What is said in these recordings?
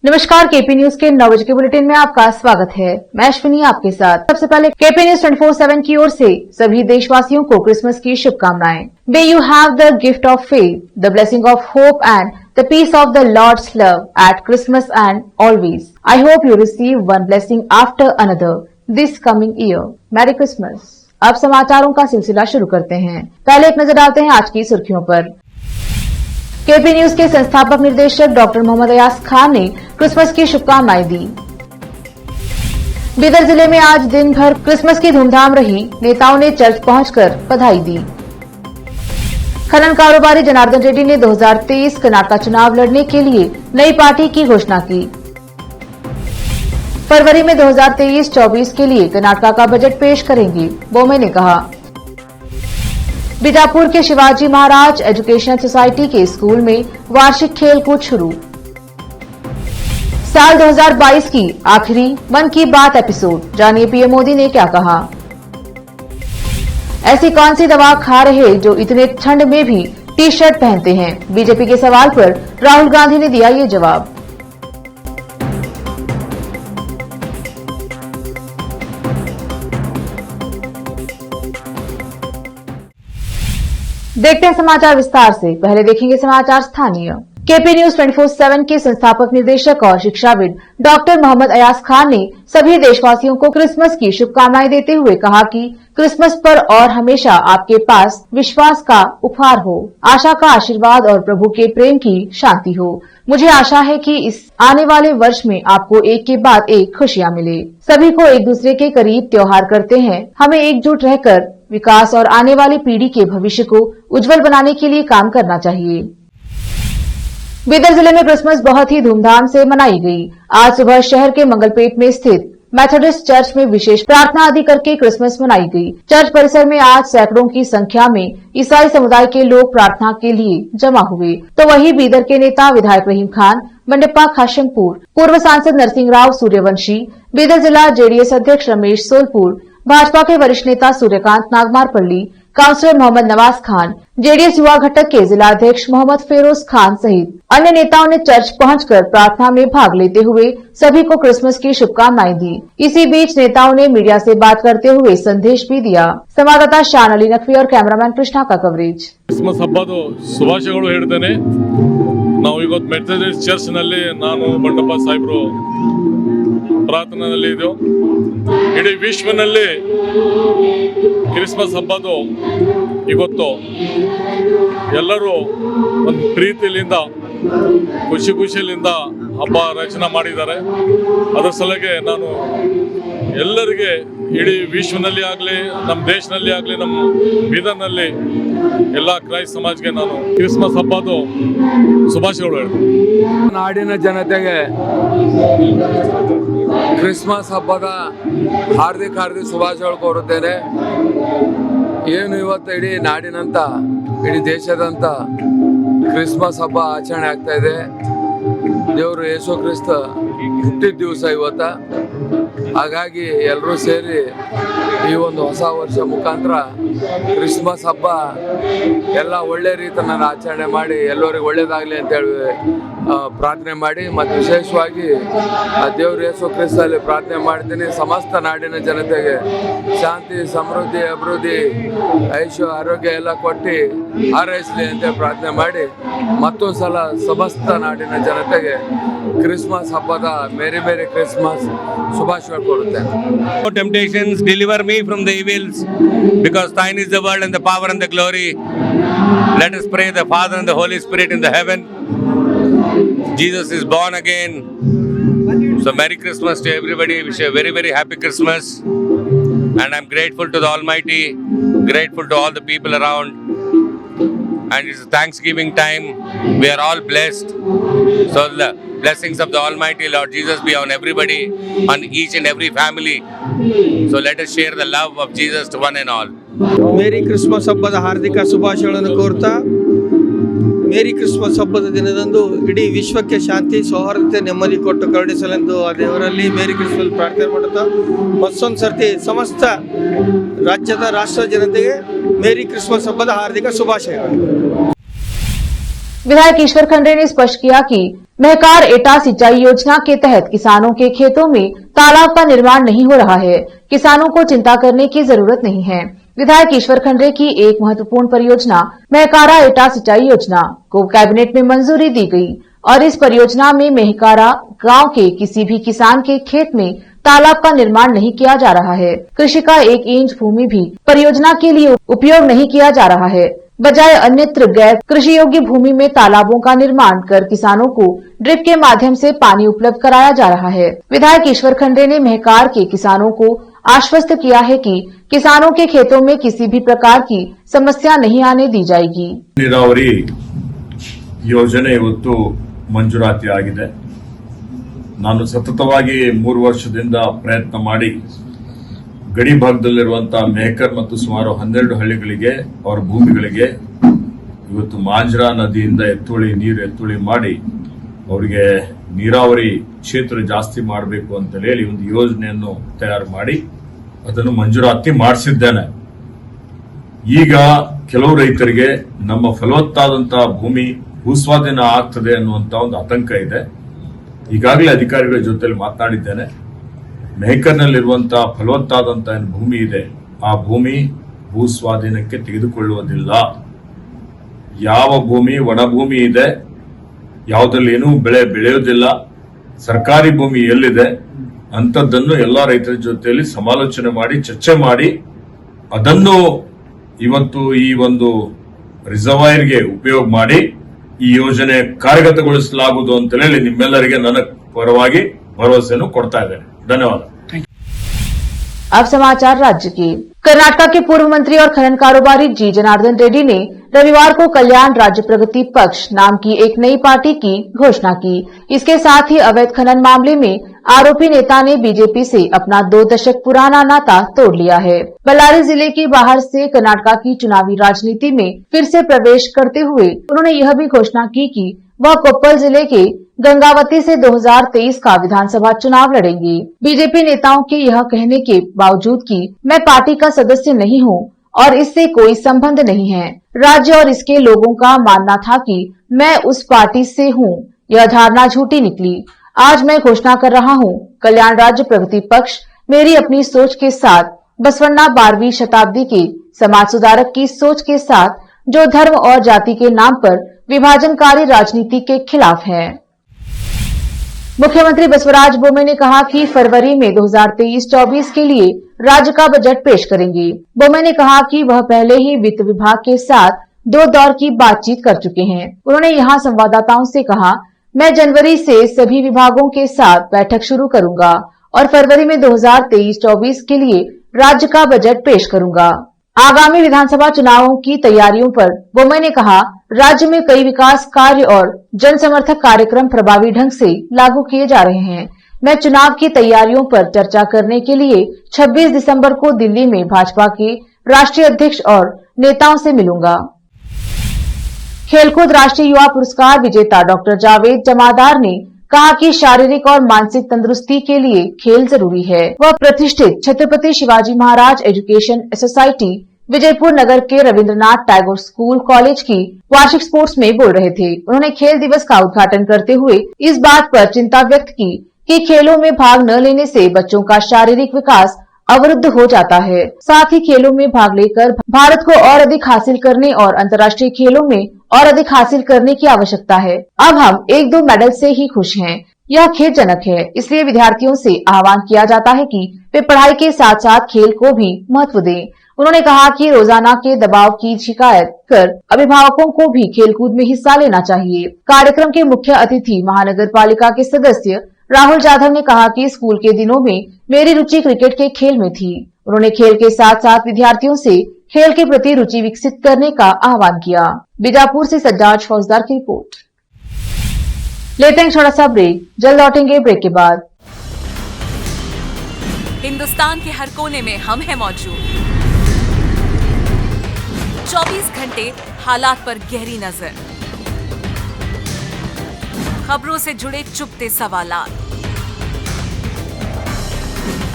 नमस्कार, KP news के 9 बजे के बुलेटिन में आपका स्वागत है। मैं अश्विनी आपके साथ। सबसे पहले केपी न्यूज 24/7 की ओर से सभी देशवासियों को क्रिसमस की शुभकामनाएं। May you have the gift of faith, the blessing of hope and the peace of the Lord's love at Christmas and always. I hope you receive one blessing after another this coming year. Merry Christmas. अब समाचारों का सिलसिला शुरू करते हैं। पहले एक नजर डालते हैं आज की सुर्खियों पर। केपी न्यूज के संस्थापक निर्देशक डॉक्टर मोहम्मद अयाज खान ने क्रिसमस की शुभकामनाएं दी। बीदर जिले में आज दिन भर क्रिसमस की धूमधाम रही। नेताओं ने चर्च पहुंचकर बधाई दी। खनन कारोबारी जनार्दन रेड्डी ने 2023 कर्नाटक चुनाव लड़ने के लिए नई पार्टी की घोषणा की। फरवरी में 2023-24 के लिए कर्नाटक का बजट पेश करेंगे, बोमे ने कहा। बीजापुर के शिवाजी महाराज एजुकेशनल सोसाइटी के स्कूल में वार्षिक खेलकूद शुरू। साल 2022 की आखिरी मन की बात एपिसोड, जानिए पीएम मोदी ने क्या कहा। ऐसी कौन सी दवा खा रहे जो इतने ठंड में भी टी शर्ट पहनते हैं, बीजेपी के सवाल पर राहुल गांधी ने दिया ये जवाब। देखते हैं समाचार विस्तार से। पहले देखेंगे समाचार स्थानीय। केपी न्यूज 24/7 के संस्थापक निर्देशक और शिक्षाविद डॉक्टर मोहम्मद अयाज खान ने सभी देशवासियों को क्रिसमस की शुभकामनाएं देते हुए कहा कि क्रिसमस पर और हमेशा आपके पास विश्वास का उपहार हो, आशा का आशीर्वाद और प्रभु के प्रेम की शांति हो। मुझे आशा है कि इस आने वाले वर्ष में आपको एक के बाद एक खुशियां मिले। सभी को एक दूसरे के करीब त्योहार करते हैं। हमें एकजुट रहकर विकास और आने वाली पीढ़ी के भविष्य को उज्जवल बनाने के लिए काम करना चाहिए। बीदर जिले में क्रिसमस बहुत ही धूमधाम से मनाई गई। आज सुबह शहर के मंगलपेट में स्थित मेथोडिस्ट चर्च में विशेष प्रार्थना आदि करके क्रिसमस मनाई गई। चर्च परिसर में आज सैकड़ों की संख्या में ईसाई समुदाय के लोग प्रार्थना के लिए जमा हुए। तो वहीं बीदर के नेता विधायक रहीम खान, मंडप्पा खाशंगपुर, पूर्व सांसद नरसिंह राव सूर्यवंशी, बीदर जिला जेडीएस अध्यक्ष रमेश सोलपुर, भाजपा के वरिष्ठ नेता सूर्यकांत नागमारपल्ली, काउंसलर मोहम्मद नवाज खान, जेडीएस युवा घटक के जिला अध्यक्ष मोहम्मद फेरोज खान सहित अन्य नेताओं ने चर्च पहुंचकर प्रार्थना में भाग लेते हुए सभी को क्रिसमस की शुभकामनाएं दी। इसी बीच नेताओं ने मीडिया से बात करते हुए संदेश भी दिया। संवाददाता शान अली नकवी और कैमरामैन कृष्णा का कवरेज। क्रिसमस हब्बद शुभाशयगळु हेळ्तेने। ನಾವು ಇವತ್ತು ಮೆಥೋಡಿಸ್ಟ್ ಚರ್ಚ್ ನಲ್ಲಿ ನಾನು ಮಂಡಪ್ಪ ಸಾಹೇಬರು ಪ್ರಾರ್ಥನೆಯಲ್ಲಿ ಇದ್ದೆವು। ಇಡೀ ವಿಶ್ವನಲ್ಲಿ ಕ್ರಿಸ್ಮಸ್ ಹಬ್ಬದ ಇವತ್ತು ಎಲ್ಲರೂ ಒಂದು ಪ್ರೀತಿಯಿಂದ ಖುಷಿಯಿಂದ ಹಬ್ಬ ರಚನೆ ಮಾಡಿದ್ದಾರೆ। ಅದರ ಸಲುವಾಗಿ ನಾನು ಎಲ್ಲರಿಗೆ ಇಡೀ ವಿಶ್ವನಲ್ಲಿ ಆಗಲಿ ನಮ್ಮ ದೇಶದಲ್ಲಿ ಆಗಲಿ ನಮ್ಮ ಬೀದರ್ನಲ್ಲಿ ಎಲ್ಲ ಕ್ರೈಸ್ತ ಸಮಾಜಕ್ಕೆ ನಾನು ಕ್ರಿಸ್ಮಸ್ ಹಬ್ಬದ ಶುಭಾಶಯಗಳು ಹೇಳ್ತೀನಿ। ನಾಡಿನ ಜನತೆಗೆ ಕ್ರಿಸ್ಮಸ್ ಹಬ್ಬದ ಹಾರ್ದಿಕ ಶುಭಾಶಯಗಳು ಕೋರುತ್ತೇನೆ। ಏನು ಇವತ್ತು ಇಡೀ ನಾಡಿನಂತ ಇಡೀ ದೇಶದಂತ ಕ್ರಿಸ್ಮಸ್ ಹಬ್ಬ ಆಚರಣೆ ಆಗ್ತಾ ಇದೆ। ದೇವರು ಯೇಸು ಕ್ರಿಸ್ತ ಹುಟ್ಟಿದ ದಿವಸ ಇವತ್ತ, ಹಾಗಾಗಿ ಎಲ್ಲರೂ ಸೇರಿ ಈ ಒಂದು ಹೊಸ ವರ್ಷ ಮುಖಾಂತರ ಕ್ರಿಸ್ಮಸ್ ಹಬ್ಬ ಎಲ್ಲ ಒಳ್ಳೆ ರೀತಿಯಲ್ಲಿ ಆಚರಣೆ ಮಾಡಿ ಎಲ್ಲರಿಗೂ ಒಳ್ಳೇದಾಗಲಿ ಅಂತೇಳಿ ಪ್ರಾರ್ಥನೆ ಮಾಡಿ, ಮತ್ತು ವಿಶೇಷವಾಗಿ ದೇವರು ಯೇಸು ಕ್ರಿಸ್ತಲ್ಲಿ ಪ್ರಾರ್ಥನೆ ಮಾಡ್ತೀನಿ ಸಮಸ್ತ ನಾಡಿನ ಜನತೆಗೆ ಶಾಂತಿ, ಸಮೃದ್ಧಿ, ಅಭಿವೃದ್ಧಿ, ಐಶ್ವರ್ಯ, ಆರೋಗ್ಯ ಎಲ್ಲ ಕೊಟ್ಟು ಹಾರೈಸಲಿ ಅಂತ ಪ್ರಾರ್ಥನೆ ಮಾಡಿ ಮತ್ತೊಂದು ಸಲ ಸಮಸ್ತ ನಾಡಿನ ಜನತೆಗೆ ಕ್ರಿಸ್ಮಸ್ ಹಬ್ಬದ ಮೇರಿ ಮೇರಿ ಕ್ರಿಸ್ಮಸ್ ಶುಭಾಶಯ ಕೋರುತ್ತೇನೆ। Temptations, deliver me from the evils, because thine is the world and the power and the glory. Let us pray the Father and the Holy Spirit in the heaven. Jesus is born again. So Merry Christmas to everybody. Wish a very, very happy Christmas. And I'm grateful to the Almighty, grateful to all the people around. And it's Thanksgiving time. We are all blessed. So the blessings of the Almighty Lord Jesus be on everybody, on each and every family. So let us share the love of Jesus to one and all. Merry Christmas ಹಬ್ಬದ ಹಾರ್ದಿಕ ಶುಭಾಶಯಗಳನ್ನು ಕೋರ್ತಾ, merry Christmas ಹಬ್ಬದ ದಿನದಂದು ಇಡೀ ವಿಶ್ವಕ್ಕೆ ಶಾಂತಿ, ಸೌಹಾರ್ದತೆ, ನೆಮ್ಮದಿ ಕೊಟ್ಟು ಕರುಣಿಸಲೆಂದು ಆ ದೇವರಲ್ಲಿ ಮೇರಿ ಕ್ರಿಸ್ಮಸ್ ಪ್ರಾರ್ಥನೆ ಮಾಡುತ್ತಾ ಮತ್ತೊಂದು ಸರ್ತಿ ಸಮಸ್ತ ರಾಜ್ಯದ ರಾಷ್ಟ್ರ ಜನತೆಗೆ ಮೇರಿ ಕ್ರಿಸ್ಮस हब्बद हार्दिक शुभाशयಗಳು। विधायक ईश्वर खंडरे ने स्पष्ट किया कि महकार एटा सिंचाई योजना के तहत किसानों के खेतों में तालाब का निर्माण नहीं हो रहा है। किसानों को चिंता करने की जरूरत नहीं है। विधायक ईश्वर खंडरे की एक महत्वपूर्ण परियोजना महकारा एटा सिंचाई योजना को कैबिनेट में मंजूरी दी गई और इस परियोजना में महकारा गांव के किसी भी किसान के खेत में तालाब का निर्माण नहीं किया जा रहा है। कृषि का 1 इंच भूमि भी परियोजना के लिए उपयोग नहीं किया जा रहा है। बजाय अन्यत्र गैर कृषि योग्य भूमि में तालाबों का निर्माण कर किसानों को ड्रिप के माध्यम से पानी उपलब्ध कराया जा रहा है। विधायक ईश्वर खंडरे ने महकार के किसानों को आश्वस्त किया है कि किसानों के खेतों में किसी भी प्रकार की समस्या नहीं आने दी जाएगी। ನೀರಾವರಿ ಯೋಜನೆ ಇವತ್ತು ಮಂಜೂರಾತಿ ಆಗಿದೆ। ನಾನು ಸತತವಾಗಿ 3 ವರ್ಷದಿಂದ ಪ್ರಯತ್ನ ಮಾಡಿ ಗಡಿ ಭಾಗದಲ್ಲಿರುವಂತಹ ಮೇಕರ್ ಮತ್ತು ಸುಮಾರು 12 ಹಳ್ಳಿಗಳಿಗೆ ಅವರ ಭೂಮಿಗಳಿಗೆ ಇವತ್ತು ಮಾಂಜ್ರಾ ನದಿಯಿಂದ ನೀರು ಮಾಡಿ ಅವರಿಗೆ ನೀರಾವರಿ ಕ್ಷೇತ್ರ ಜಾಸ್ತಿ ಮಾಡಬೇಕು ಅಂತ ಹೇಳಿ ಒಂದು ಯೋಜನೆಯನ್ನು ತಯಾರು ಮಾಡಿ ಅದನ್ನು ಮಂಜೂರಾತಿ ಮಾಡಿಸಿದ್ದೇನೆ। ಈಗ ಕೆಲವು ರೈತರಿಗೆ ನಮ್ಮ ಫಲವತ್ತಾದಂತಹ ಭೂಮಿ ಭೂಸ್ವಾಧೀನ ಆಗ್ತದೆ ಅನ್ನುವಂತ ಒಂದು ಆತಂಕ ಇದೆ। ಈಗಾಗಲೇ ಅಧಿಕಾರಿಗಳ ಜೊತೆ ಮಾತನಾಡಿದ್ದೇನೆ। ಮೇಕರ್ನಲ್ಲಿರುವಂತಹ ಫಲವತ್ತಾದಂತಹ ಭೂಮಿ ಇದೆ, ಆ ಭೂಮಿ ಭೂಸ್ವಾಧೀನಕ್ಕೆ ತೆಗೆದುಕೊಳ್ಳುವುದಿಲ್ಲ। ಯಾವ ಭೂಮಿ ಒಣಭೂಮಿ ಇದೆ, ಯಾವುದ್ರಲ್ಲಿ ಏನೂ ಬೆಳೆ ಬೆಳೆಯುವುದಿಲ್ಲ, ಸರ್ಕಾರಿ ಭೂಮಿ ಎಲ್ಲಿದೆ ಅಂತದ್ದನ್ನು ಎಲ್ಲಾ ರೈತರ ಜೊತೆಯಲ್ಲಿ ಸಮಾಲೋಚನೆ ಮಾಡಿ ಚರ್ಚೆ ಮಾಡಿ ಅದನ್ನು ಇವತ್ತು ಈ ಒಂದು ರಿಸರ್ವಾಯರ್ಗೆ ಉಪಯೋಗ ಮಾಡಿ ಈ ಯೋಜನೆ ಕಾರ್ಯಗತಗೊಳಿಸಲಾಗುವುದು ಅಂತ ಹೇಳಿ ನಿಮ್ಮೆಲ್ಲರಿಗೆ ನನ್ನ ಪರವಾಗಿ ಭರವಸೆಯನ್ನು ಕೊಡ್ತಾ ಇದ್ದೇನೆ। धन्यवाद। अब समाचार राज्य के। कर्नाटक के पूर्व मंत्री और खनन कारोबारी जी जनार्दन रेड्डी ने रविवार को कल्याण राज्य प्रगति पक्ष नाम की एक नई पार्टी की घोषणा की। इसके साथ ही अवैध खनन मामले में आरोपी नेता ने बीजेपी से अपना 2 दशक पुराना नाता तोड़ लिया है। बल्लारी जिले के बाहर से कर्नाटक की चुनावी राजनीति में फिर से प्रवेश करते हुए उन्होंने यह भी घोषणा की कि वह कोप्पल जिले के गंगावती से 2023 का विधानसभा चुनाव लड़ेंगे। बीजेपी नेताओं के यह कहने के बावजूद कि मैं पार्टी का सदस्य नहीं हूं और इससे कोई संबंध नहीं है, राज्य और इसके लोगों का मानना था कि मैं उस पार्टी से हूं, यह धारणा झूठी निकली। आज मैं घोषणा कर रहा हूं, कल्याण राज्य प्रगति पक्ष मेरी अपनी सोच के साथ बसवन्ना 12वीं शताब्दी के समाज सुधारक की सोच के साथ जो धर्म और जाति के नाम पर विभाजनकारी राजनीति के खिलाफ है। मुख्यमंत्री बसवराज बोम्मे ने कहा कि फरवरी में 2023-24 के लिए राज्य का बजट पेश करेंगे। बोम्मे ने कहा कि वह पहले ही वित्त विभाग के साथ 2 दौर की बातचीत कर चुके हैं। उन्होंने यहां संवाददाताओं से कहा, मैं जनवरी से सभी विभागों के साथ बैठक शुरू करूंगा और फरवरी में 2023-24 के लिए राज्य का बजट पेश करूंगा। आगामी विधानसभा चुनावों की तैयारियों पर बोम्मे ने कहा, राज्य में कई विकास कार्य और जन समर्थक कार्यक्रम प्रभावी ढंग से लागू किए जा रहे हैं। मैं चुनाव की तैयारियों पर चर्चा करने के लिए 26 दिसंबर को दिल्ली में भाजपा के राष्ट्रीय अध्यक्ष और नेताओं से मिलूंगा। खेलकूद राष्ट्रीय युवा पुरस्कार विजेता डॉक्टर जावेद जमादार ने कहा कि शारीरिक और मानसिक तंदुरुस्ती के लिए खेल जरूरी है। वह प्रतिष्ठित छत्रपति शिवाजी महाराज एजुकेशन सोसाइटी विजयपुर नगर के रविंद्रनाथ टैगोर स्कूल कॉलेज की वार्षिक स्पोर्ट्स में बोल रहे थे। उन्होंने खेल दिवस का उद्घाटन करते हुए इस बात पर चिंता व्यक्त की कि खेलों में भाग न लेने से बच्चों का शारीरिक विकास अवरुद्ध हो जाता है। साथ ही खेलों में भाग लेकर भारत को और अधिक हासिल करने और अंतर्राष्ट्रीय खेलों में और अधिक हासिल करने की आवश्यकता है। अब हम 1-2 मेडल से ही खुश हैं, यह खेदजनक है। इसलिए विद्यार्थियों से आह्वान किया जाता है कि वे पढ़ाई के साथ साथ खेल को भी महत्व दें। उन्होंने कहा कि रोजाना के दबाव की शिकायत कर अभिभावकों को भी खेलकूद में हिस्सा लेना चाहिए। कार्यक्रम के मुख्य अतिथि महानगर पालिका के सदस्य राहुल जाधव ने कहा कि स्कूल के दिनों में मेरी रुचि क्रिकेट के खेल में थी। उन्होंने खेल के साथ साथ विद्यार्थियों से खेल के प्रति रुचि विकसित करने का आह्वान किया। बीजापुर से सज्जाद फौजदार की रिपोर्ट। लेते हैं छोटा सा ब्रेक, जल्द लौटेंगे ब्रेक के बाद। हिंदुस्तान के हर कोने में हम हैं मौजूद। 24 घंटे हालात पर गहरी नजर, खबरों से जुड़े चुपते सवालात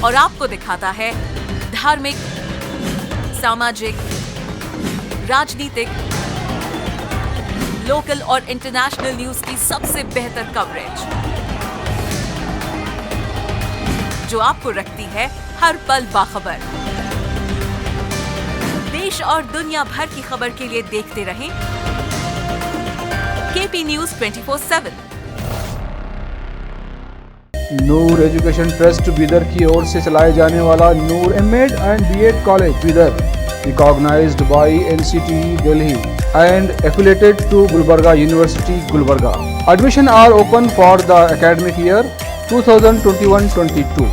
और आपको दिखाता है धार्मिक, सामाजिक, राजनीतिक, लोकल और इंटरनेशनल न्यूज की सबसे बेहतर कवरेज, जो आपको रखती है हर पल बाखबर। देश और दुनिया भर की खबर के लिए देखते रहें KP news 24/7। Noor education trust Bidar की ओर से चलाए जाने वाला Noor M Ed and B Ed college Bidar, recognized by NCT Delhi and affiliated to Gulbarga University, Gulbarga. Admission are open for the academic year 2021-22.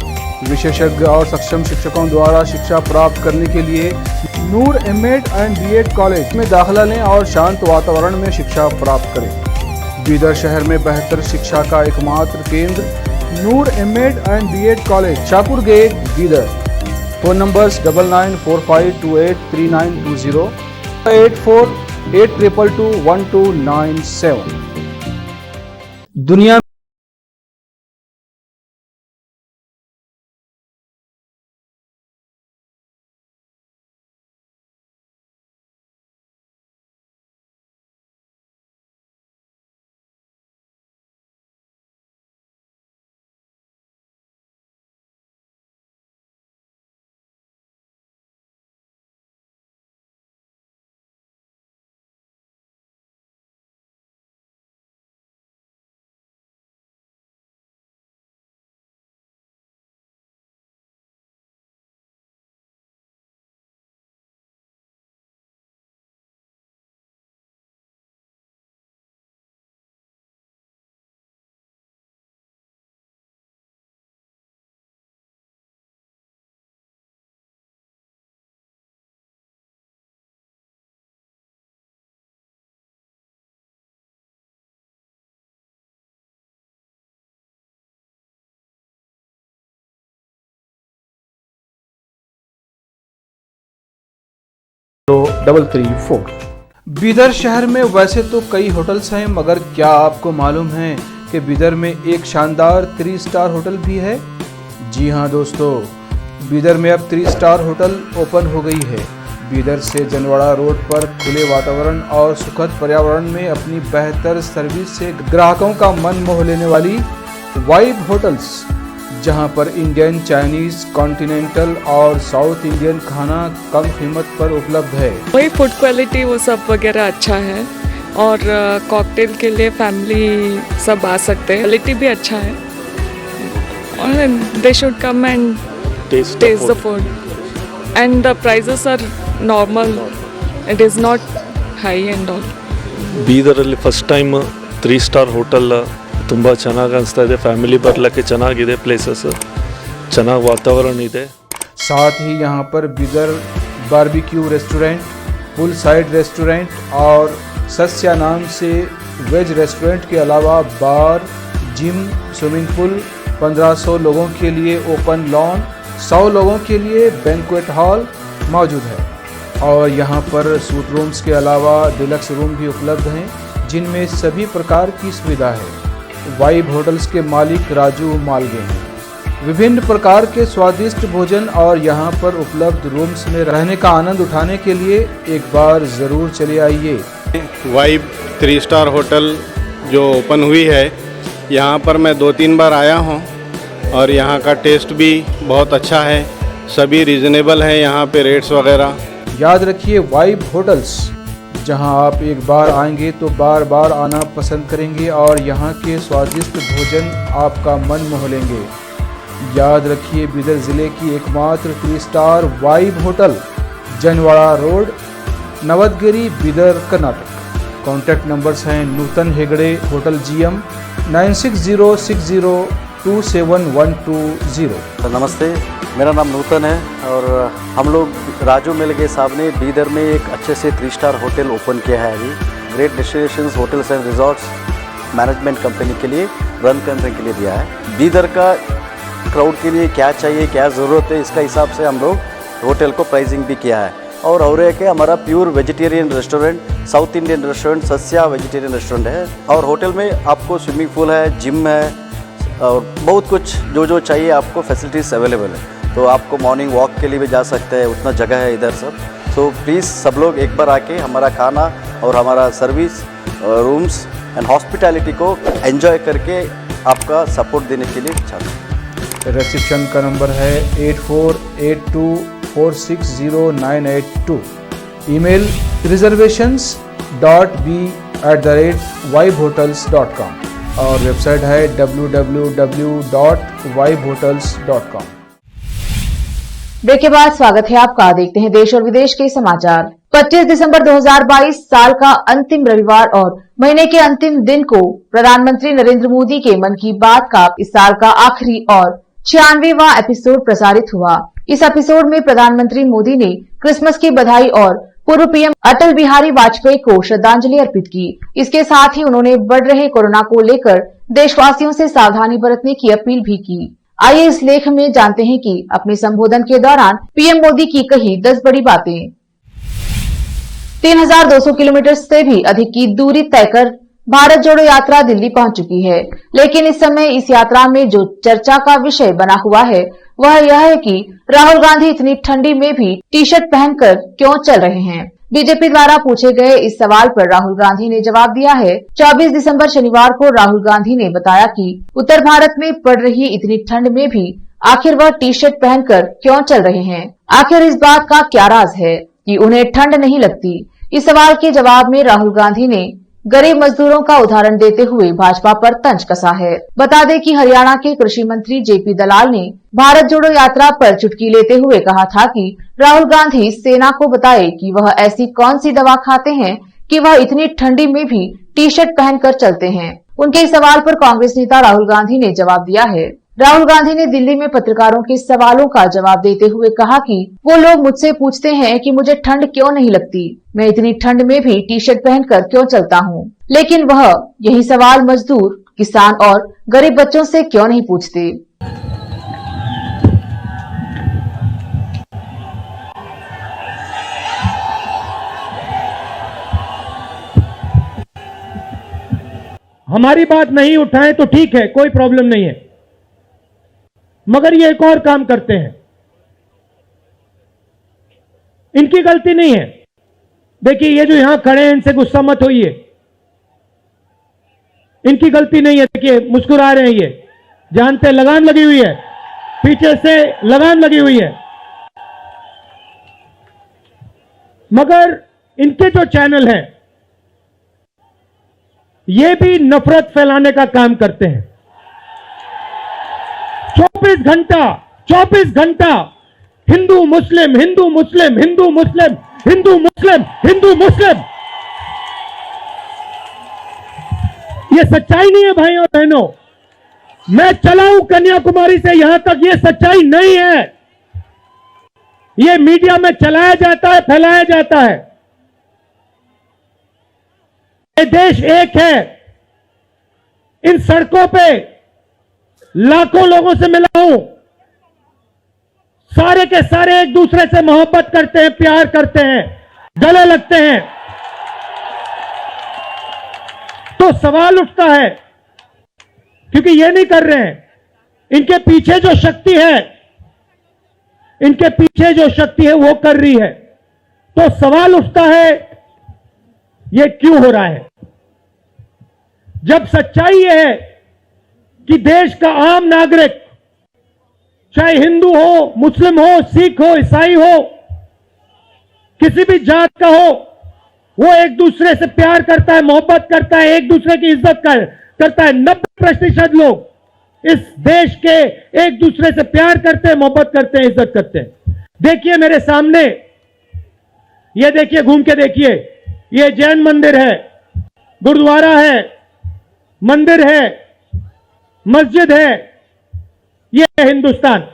विशेषज्ञ और सक्षम शिक्षकों द्वारा शिक्षा प्राप्त करने के लिए नूर एमएड एंड बीएड कॉलेज में दाखिला लें और शांत वातावरण में शिक्षा प्राप्त करें। बीदर शहर में बेहतर शिक्षा का एकमात्र केंद्र Noor M Ed and B Ed college, Shahpur gate, Bidar. Phone numbers 9945283920, 8482221297। दुनिया तो 334। बीदर शहर में वैसे तो कई होटल्स हैं, मगर क्या आपको मालूम है कि बीदर में एक शानदार 3 स्टार होटल भी है? जी हाँ दोस्तों, बीदर में अब 3 स्टार होटल ओपन हो गई है। बीदर से जनवाड़ा रोड पर खुले वातावरण और सुखद पर्यावरण में अपनी बेहतर सर्विस से ग्राहकों का मन मोह लेने वाली वाइब होटल्स, जहां पर इंडियन, चाइनीज, कॉन्टिनेंटल और साउथ इंडियन खाना कम कीमत पर उपलब्ध है। वही फूड क्वालिटी वो सब वगैरह अच्छा है और कॉकटेल के लिए फैमिली सब आ सकते हैं। क्वालिटी भी अच्छा है और they should come and taste the food and the prices are normal, it is not high and all. ಬೀದರಲ್ಲಿ ಫಸ್ಟ್ ಟೈಮ್ 3 ಸ್ಟಾರ್ ಹೋಟೆಲ್ ತುಂಬ ಚೆನ್ನಾಗಿ ಅನಿಸ್ತಾ ಇದೆ। ಫ್ಯಾಮಿಲಿ ಬರಲಿಕ್ಕೆ ಚೆನ್ನಾಗಿದೆ, ಪ್ಲೇಸಸ್ ಚೆನ್ನಾಗಿ ವಾತಾವರಣ ಇದೆ। साथ ही यहाँ पर Bidar barbecue restaurant, full side restaurant और सस्या नाम से वेज रेस्टोरेंट के अलावा बार, जिम, स्विमिंग पूल, 1500 लोगों के लिए ओपन लॉन, 100 लोगों के लिए बैंक्वेट हॉल मौजूद है। और यहाँ पर सूट रूम्स के अलावा डिलक्स रूम भी उपलब्ध हैं, जिनमें सभी प्रकार की सुविधा है। वाइब होटल्स के मालिक राजू मालगे हैं। विभिन्न प्रकार के स्वादिष्ट भोजन और यहाँ पर उपलब्ध रूम्स में रहने का आनंद उठाने के लिए एक बार ज़रूर चले आइए। वाइब 3 स्टार होटल जो ओपन हुई है, यहाँ पर मैं 2-3 बार आया हूँ और यहाँ का टेस्ट भी बहुत अच्छा है। सभी रीज़नेबल है यहाँ पे रेट्स वगैरह। याद रखिए, वाइब होटल्स, जहां आप एक बार आएंगे तो बार बार आना पसंद करेंगे और यहाँ के स्वादिष्ट भोजन आपका मन मोह लेंगे। याद रखिए, बीदर ज़िले की एकमात्र 3 star vibe hotel, Janwada road, Navadgiri, Bidar, Karnataka. Contact numbers हैं नूतन हेगड़े, होटल GM 9606027120। नमस्ते, मेरा नाम नूतन है और हम लोग राजू मिलगे साहब ने बीदर में एक अच्छे से 3 स्टार होटल ओपन किया है। अभी great destinations hotels and resorts management company के लिए रन करने के लिए दिया है। बीदर का क्राउड के लिए क्या चाहिए, क्या ज़रूरत है, इसका हिसाब से हम लोग होटल को प्राइसिंग भी किया है। और एक है हमारा pure vegetarian restaurant, south Indian restaurant, Sasya vegetarian restaurant है। और होटल में आपको स्विमिंग पूल है, जिम है और बहुत कुछ जो चाहिए आपको फैसिलिटीज़ अवेलेबल है। तो आपको मॉर्निंग वॉक के लिए भी जा सकते हैं, उतना जगह है इधर सब। तो प्लीज़ सब लोग एक बार आके हमारा खाना और हमारा सर्विस रूम्स एंड हॉस्पिटैलिटी को एंजॉय करके आपका सपोर्ट देने के लिए चाहता हूँ। रिसेप्शन का नंबर है 8482460982। ईमेल reservations.b@vibehotels.com और वेबसाइट है www.vibehotels.com। ब्रेक के बाद स्वागत है आपका। देखते हैं देश और विदेश के समाचार। 25 दिसंबर 2022 साल का अंतिम रविवार और महीने के अंतिम दिन को प्रधानमंत्री नरेंद्र मोदी के मन की बात का इस साल का आखिरी और 96वां एपिसोड प्रसारित हुआ। इस एपिसोड में प्रधानमंत्री मोदी ने क्रिसमस की बधाई और पूर्व पीएम अटल बिहारी वाजपेयी को श्रद्धांजलि अर्पित की। इसके साथ ही उन्होंने बढ़ रहे कोरोना को लेकर देशवासियों से सावधानी बरतने की अपील भी की। आइए इस लेख में जानते हैं कि अपने संबोधन के दौरान पीएम मोदी की कही 10 बड़ी बातें। 3200 किलोमीटर से भी अधिक की दूरी तय कर भारत जोड़ो यात्रा दिल्ली पहुंच चुकी है, लेकिन इस समय इस यात्रा में जो चर्चा का विषय बना हुआ है वह यह है कि राहुल गांधी इतनी ठंडी में भी टी शर्ट पहनकर क्यों चल रहे हैं। बीजेपी द्वारा पूछे गए इस सवाल पर राहुल गांधी ने जवाब दिया है। 24 दिसंबर शनिवार को राहुल गांधी ने बताया कि उत्तर भारत में पड़ रही इतनी ठंड में भी आखिर वह टी शर्ट पहनकर क्यों चल रहे हैं। आखिर इस बात का क्या राज है कि उन्हें ठंड नहीं लगती। इस सवाल के जवाब में राहुल गांधी ने गरीब मजदूरों का उदाहरण देते हुए भाजपा पर तंज कसा है। बता दें कि हरियाणा के कृषि मंत्री जेपी दलाल ने भारत जोड़ो यात्रा पर चुटकी लेते हुए कहा था कि राहुल गांधी सेना को बताए कि वह ऐसी कौन सी दवा खाते हैं कि वह इतनी ठंडी में भी टी शर्ट पहनकर चलते हैं। उनके इस सवाल पर कांग्रेस नेता राहुल गांधी ने जवाब दिया है। राहुल गांधी ने दिल्ली में पत्रकारों के सवालों का जवाब देते हुए कहा कि वो लोग मुझसे पूछते हैं कि मुझे ठंड क्यों नहीं लगती, मैं इतनी ठंड में भी टी शर्ट पहनकर क्यों चलता हूँ, लेकिन वह यही सवाल मजदूर, किसान और गरीब बच्चों से क्यों नहीं पूछते। हमारी बात नहीं उठाएं तो ठीक है, कोई प्रॉब्लम नहीं है, मगर ये एक और काम करते हैं। इनकी गलती नहीं है। देखिए ये जो यहां खड़े हैं इनसे गुस्सा मत होइए, इनकी गलती नहीं है। देखिए मुस्कुरा रहे हैं, ये जानते हैं लगाम लगी हुई है, पीछे से लगाम लगी हुई है, मगर इनके जो चैनल हैं ये भी नफरत फैलाने का काम करते हैं। 24 घंटा हिंदू मुस्लिम, हिंदू मुस्लिम, हिंदू मुस्लिम, हिंदू मुस्लिम, हिंदू मुस्लिम। ये सच्चाई नहीं है भाइयों और बहनों। मैं चला हूं कन्याकुमारी से यहां तक, ये सच्चाई नहीं है। ये मीडिया में चलाया जाता है, फैलाया जाता है। ये देश एक है। इन सड़कों पे लाखों लोगों से मिला हूं, सारे के सारे एक दूसरे से मोहब्बत करते हैं, प्यार करते हैं, गले लगते हैं। तो सवाल उठता है, क्योंकि ये नहीं कर रहे हैं, इनके पीछे जो शक्ति है, इनके पीछे जो शक्ति है वो कर रही है। तो सवाल उठता है ये क्यों हो रहा है, जब सच्चाई ये है कि देश का आम नागरिक, चाहे हिंदू हो, मुस्लिम हो, सिख हो, ईसाई हो, किसी भी जात का हो, वो एक दूसरे से प्यार करता है, मोहब्बत करता है, एक दूसरे की इज्जत करता है। 90% लोग इस देश के एक दूसरे से प्यार करते हैं, मोहब्बत करते हैं, इज्जत करते हैं। देखिए मेरे सामने, ये देखिए, घूम के देखिए, ये जैन मंदिर है, गुरुद्वारा है, मंदिर है, मस्जिद है, ये है हिंदुस्तान।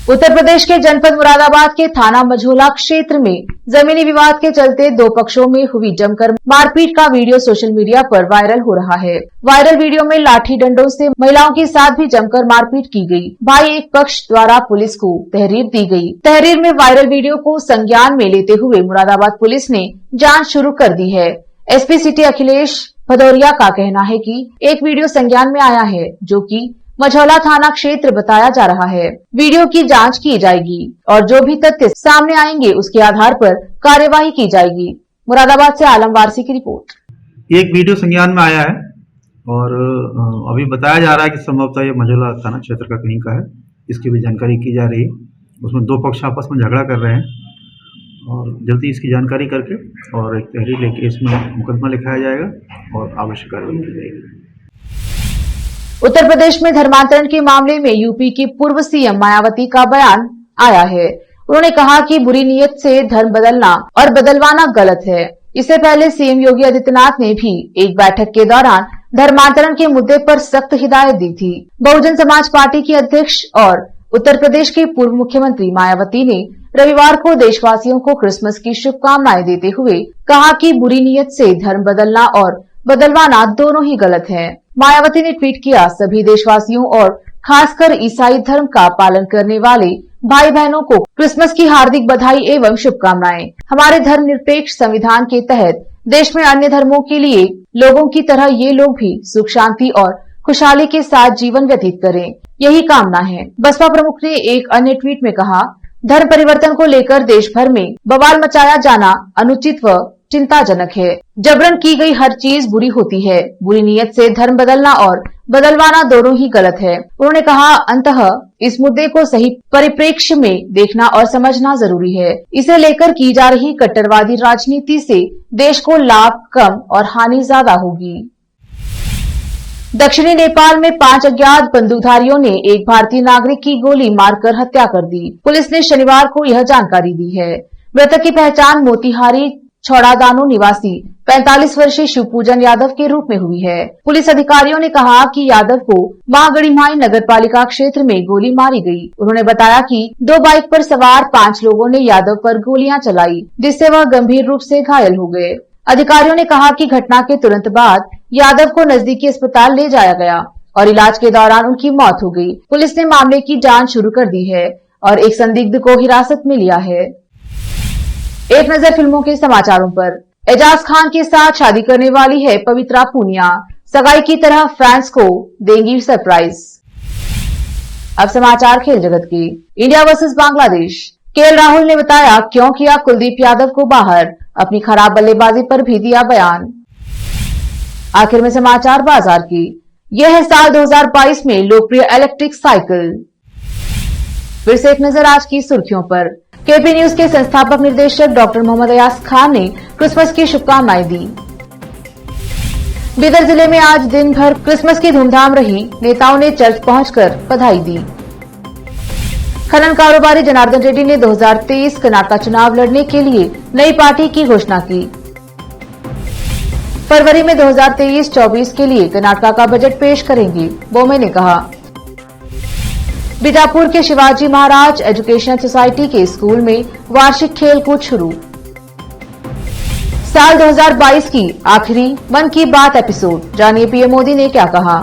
उत्तर प्रदेश के जनपद मुरादाबाद के थाना मझोला क्षेत्र में जमीनी विवाद के चलते दो पक्षों में हुई जमकर मारपीट का वीडियो सोशल मीडिया पर वायरल हो रहा है। वायरल वीडियो में लाठी डंडों से महिलाओं के साथ भी जमकर मारपीट की गई। भाई एक पक्ष द्वारा पुलिस को तहरीर दी गई। तहरीर में वायरल वीडियो को संज्ञान में लेते हुए मुरादाबाद पुलिस ने जाँच शुरू कर दी है। एसपी सिटी अखिलेश भदौरिया का कहना है कि एक वीडियो संज्ञान में आया है जो कि मझौला थाना क्षेत्र बताया जा रहा है। वीडियो की जांच की जाएगी और जो भी तथ्य सामने आएंगे उसके आधार पर कार्यवाही की जाएगी। मुरादाबाद से आलम वारसी की रिपोर्ट। एक वीडियो संज्ञान में आया है और अभी बताया जा रहा है कि संभवतः ये मझौला थाना क्षेत्र का कहीं का है। इसकी भी जानकारी की जा रही है। उसमें दो पक्ष आपस में झगड़ा कर रहे हैं और जल्दी इसकी जानकारी करके और एक तहरीर लेके इसमें मुकदमा लिखाया जाएगा और आवश्यक कार्रवाई की जाएगी। उत्तर प्रदेश में धर्मांतरण के मामले में यूपी की पूर्व सीएम मायावती का बयान आया है। उन्होंने कहा कि बुरी नीयत से धर्म बदलना और बदलवाना गलत है। इससे पहले सीएम योगी आदित्यनाथ ने भी एक बैठक के दौरान धर्मांतरण के मुद्दे पर सख्त हिदायत दी थी। बहुजन समाज पार्टी की अध्यक्ष और उत्तर प्रदेश की पूर्व मुख्यमंत्री मायावती ने रविवार को देशवासियों को क्रिसमस की शुभकामनाएं देते हुए कहा कि बुरी नीयत से धर्म बदलना और बदलवाना दोनों ही गलत है। मायावती ने ट्वीट किया, सभी देशवासियों और खासकर ईसाई धर्म का पालन करने वाले भाई बहनों को क्रिसमस की हार्दिक बधाई एवं शुभकामनाएं। हमारे धर्मनिरपेक्ष संविधान के तहत देश में अन्य धर्मों के लिए लोगों की तरह ये लोग भी सुख शांति और खुशहाली के साथ जीवन व्यतीत करें, यही कामना है। बसपा प्रमुख ने एक अन्य ट्वीट में कहा, धर्म परिवर्तन को लेकर देश भर में बवाल मचाया जाना अनुचित व चिंताजनक है। जबरन की गई हर चीज बुरी होती है। बुरी नीयत से धर्म बदलना और बदलवाना दोनों ही गलत है। उन्होंने कहा, अंततः इस मुद्दे को सही परिप्रेक्ष्य में देखना और समझना जरूरी है। इसे लेकर की जा रही कट्टरवादी राजनीति से देश को लाभ कम और हानि ज्यादा होगी। दक्षिणी नेपाल में 5 अज्ञात बंदूकधारियों ने एक भारतीय नागरिक की गोली मारकर हत्या कर दी। पुलिस ने शनिवार को यह जानकारी दी है। मृतक की पहचान मोतिहारी छौड़ादानो निवासी 45 वर्षीय शिवपूजन यादव के रूप में हुई है। पुलिस अधिकारियों ने कहा कि यादव को महागणिमाई नगर पालिका क्षेत्र में गोली मारी गई। उन्होंने बताया कि 2 बाइक पर सवार 5 लोगों ने यादव पर गोलियां चलाई, जिससे वह गंभीर रूप से घायल हो गए। अधिकारियों ने कहा कि घटना के तुरंत बाद यादव को नजदीकी अस्पताल ले जाया गया और इलाज के दौरान उनकी मौत हो गई। पुलिस ने मामले की जांच शुरू कर दी है और एक संदिग्ध को हिरासत में लिया है। एक नजर फिल्मों के समाचारों पर। एजाज खान के साथ शादी करने वाली है पवित्रा पूनिया। सगाई की तरह फैंस को देंगी सरप्राइज। अब समाचार खेल जगत के। India versus Bangladesh. KL Rahul ने बताया क्यों किया कुलदीप यादव को बाहर। अपनी खराब बल्लेबाजी पर भी दिया बयान। आखिर में समाचार बाजार की। यह है साल 2022 में लोकप्रिय इलेक्ट्रिक साइकिल। फिर से एक नजर आज की सुर्खियों पर। केपी न्यूज के संस्थापक निर्देशक डॉक्टर मोहम्मद अयाज खान ने क्रिसमस की शुभकामनाएं दी। बीदर जिले में आज दिन भर क्रिसमस की धूमधाम रही। नेताओं ने चर्च पहुंचकर बधाई दी। खनन कारोबारी जनार्दन रेड्डी ने 2023 कर्नाटक चुनाव लड़ने के लिए नई पार्टी की घोषणा की। फरवरी में 2023-24 के लिए कर्नाटक का बजट पेश करेंगे, बोमे ने कहा। बीजापुर के शिवाजी महाराज एजुकेशनल सोसाइटी के स्कूल में वार्षिक खेलकूद शुरू। साल 2022 की आखिरी मन की बात एपिसोड, जानिए पीएम मोदी ने क्या कहा।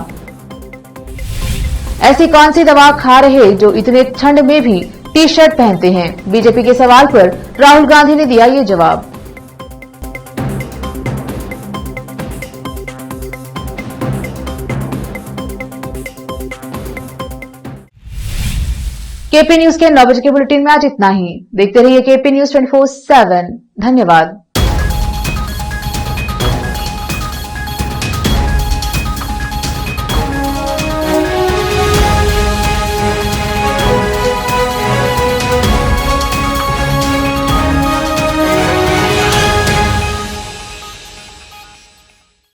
ऐसी कौन सी दवा खा रहे जो इतने ठंड में भी टी शर्ट पहनते हैं। बीजेपी के सवाल पर राहुल गांधी ने दिया ये जवाब। केपी न्यूज के 9 बजे के बुलेटिन में आज इतना ही। देखते रहिए केपी न्यूज 24/7। धन्यवाद।